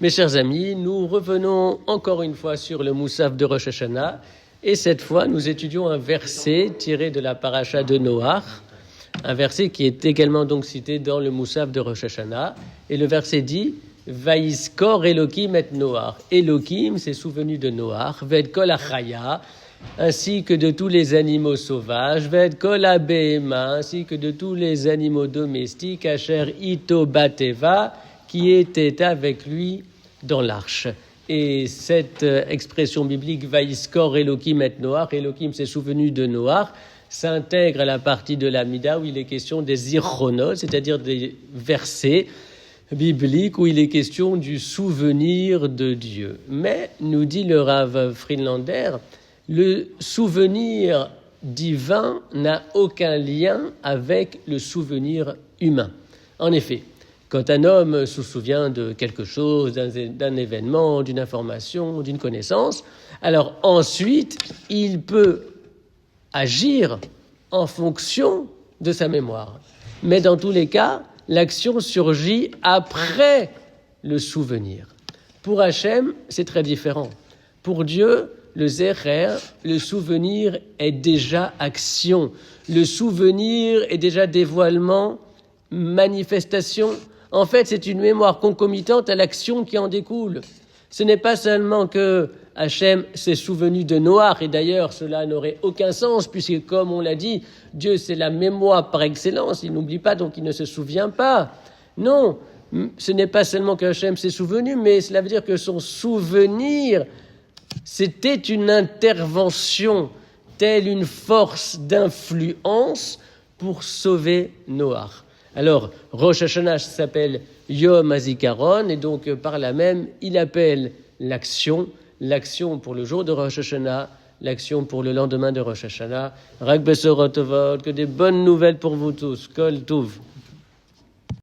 Mes chers amis, nous revenons encore une fois sur le Moussaf de Rosh Hashanah et cette fois nous étudions un verset tiré de la paracha de Noach, un verset qui est également donc cité dans le Moussaf de Rosh Hashanah, et le verset dit Vaïskor Elohim et Noach. Elohim s'est souvenu de Noach, Ved Kol Achaya, ainsi que de tous les animaux sauvages, Ved Kol Abehema, ainsi que de tous les animaux domestiques, Asher Ito Bateva, qui étaient avec lui dans l'arche. Et cette expression biblique, Vaïskor Elohim et Noach, Elohim s'est souvenu de Noach, s'intègre à la partie de l'Amida où il est question des zichronos, c'est-à-dire des versets bibliques où il est question du souvenir de Dieu. Mais, nous dit le Rav Friedlander, le souvenir divin n'a aucun lien avec le souvenir humain. En effet, quand un homme se souvient de quelque chose, d'un événement, d'une information, d'une connaissance, alors ensuite, il peut agir en fonction de sa mémoire. Mais dans tous les cas, l'action surgit après le souvenir. Pour Hachem, c'est très différent. Pour Dieu, le Zecher, le souvenir est déjà action. Le souvenir est déjà dévoilement, manifestation. En fait, c'est une mémoire concomitante à l'action qui en découle. Ce n'est pas seulement que Hachem s'est souvenu de Noach, et d'ailleurs cela n'aurait aucun sens, puisque comme on l'a dit, Dieu c'est la mémoire par excellence, il n'oublie pas, donc il ne se souvient pas. Non, ce n'est pas seulement que Hachem s'est souvenu, mais cela veut dire que son souvenir, c'était une intervention, telle une force d'influence pour sauver Noach. Alors, Rosh Hashanah s'appelle Yom HaZikaron, et donc par là même, il appelle l'action pour le jour de Rosh Hashanah, l'action pour le lendemain de Rosh Hashanah. Rak Besorot Tovot, que des bonnes nouvelles pour vous tous. Kol Tov.